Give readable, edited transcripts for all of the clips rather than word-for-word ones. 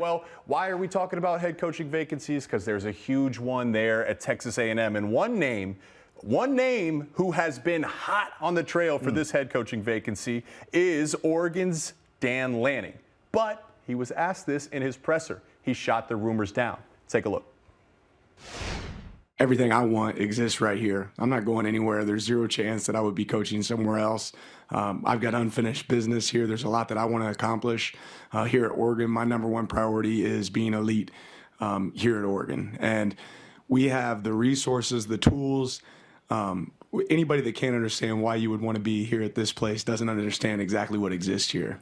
Well, why are we talking about head coaching vacancies? Because there's a huge one there at Texas A&M, and one name who has been hot on the trail for this head coaching vacancy is Oregon's Dan Lanning. But he was asked this in his presser. He shot the rumors down. Take a look. Everything I want exists right here. I'm not going anywhere. There's zero chance that I would be coaching somewhere else. I've got unfinished business here. There's a lot that I want to accomplish here at Oregon. My number one priority is being elite here at Oregon. And we have the resources, the tools. Anybody that can't understand why you would want to be here at this place doesn't understand exactly what exists here.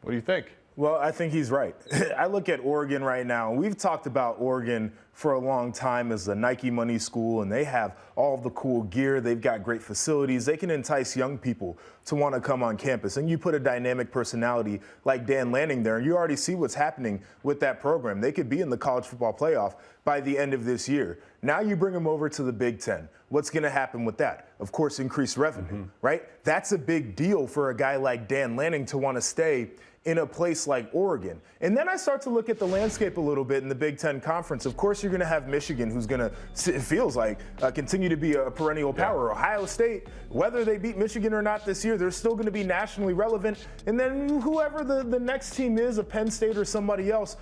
What do you think? Well, I think he's right. I look at Oregon right now. We've talked about Oregon for a long time as the Nike money school, and they have all of the cool gear. They've got great facilities. They can entice young people to want to come on campus. And you put a dynamic personality like Dan Lanning there, and you already see what's happening with that program. They could be in the college football playoff by the end of this year. Now you bring them over to the Big Ten. What's going to happen with that? Of course, increased revenue, right? That's a big deal for a guy like Dan Lanning to want to stay in a place like Oregon. And then I start to look at the landscape a little bit in the Big Ten Conference. Of course, you're going to have Michigan, who's going to, it feels like, continue to be a perennial power. Ohio State, whether they beat Michigan or not this year, they're still going to be nationally relevant. And then whoever the next team is, a Penn State or somebody else,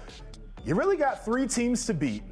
you really got three teams to beat.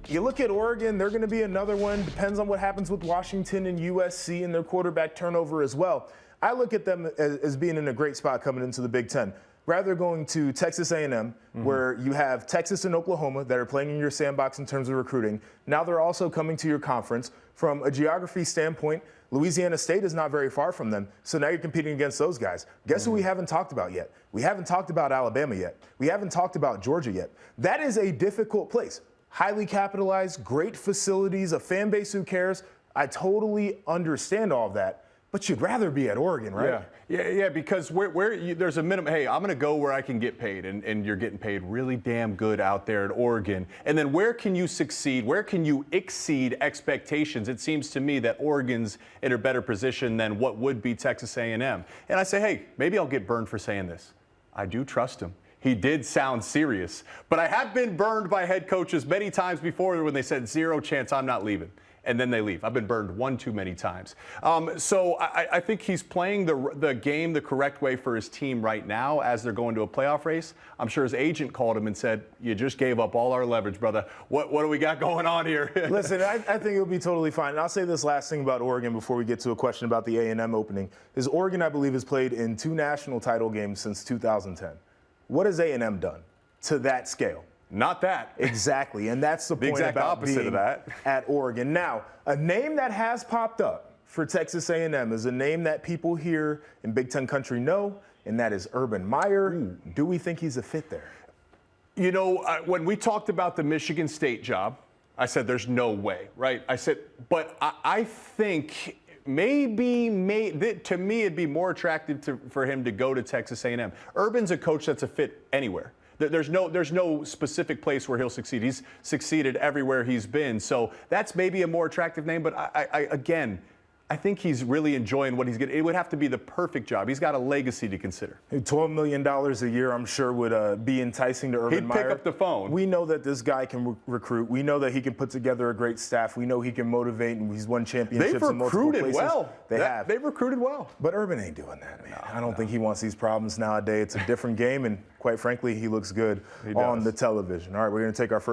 You look at Oregon, they're going to be another one. Depends on what happens with Washington and USC and their quarterback turnover as well. I look at them as being in a great spot coming into the Big Ten. Rather going to Texas A&M, where you have Texas and Oklahoma that are playing in your sandbox in terms of recruiting. Now they're also coming to your conference. From a geography standpoint, Louisiana State is not very far from them. So now you're competing against those guys. Guess who we haven't talked about yet? We haven't talked about Alabama yet. We haven't talked about Georgia yet. That is a difficult place. Highly capitalized, great facilities, a fan base who cares. I totally understand all of that. But you'd rather be at Oregon, right? Yeah, because there's a minimum. Hey, I'm going to go where I can get paid, and you're getting paid really damn good out there at Oregon. And then where can you succeed? Where can you exceed expectations? It seems to me that Oregon's in a better position than what would be Texas A&M. And I say, hey, maybe I'll get burned for saying this. I do trust him. He did sound serious. But I have been burned by head coaches many times before when they said zero chance I'm not leaving. And then they leave. I've been burned one too many times. So I think he's playing the game the correct way for his team right now as they're going to a playoff race. I'm sure his agent called him and said, you just gave up all our leverage, brother. What do we got going on here? Listen, I think it'll be totally fine. And I'll say this last thing about Oregon before we get to a question about the A&M opening. Is Oregon, I believe, has played in 2 national title games since 2010. What has A&M done to that scale? Not that. Exactly, and that's the point about being of that. At Oregon. Now, a name that has popped up for Texas A&M is a name that people here in Big Ten country know, and that is Urban Meyer. Do we think he's a fit there? You know, when we talked about the Michigan State job, I said there's no way, right? I said, but I think maybe to me it'd be more attractive for him to go to Texas A&M. Urban's a coach that's a fit anywhere. There's no specific place where he'll succeed. He's succeeded everywhere he's been. So that's maybe a more attractive name. But again, I think he's really enjoying what he's getting. It would have to be the perfect job. He's got a legacy to consider. $12 million a year, I'm sure, would be enticing to Urban Meyer. He'd pick up the phone. We know that this guy can recruit. We know that he can put together a great staff. We know he can motivate, and he's won championships in multiple places. They've recruited well. They have. They've recruited well. But Urban ain't doing that, man. I don't think he wants these problems nowadays. It's a different game, and quite frankly, he looks good on the television. All right, we're going to take our first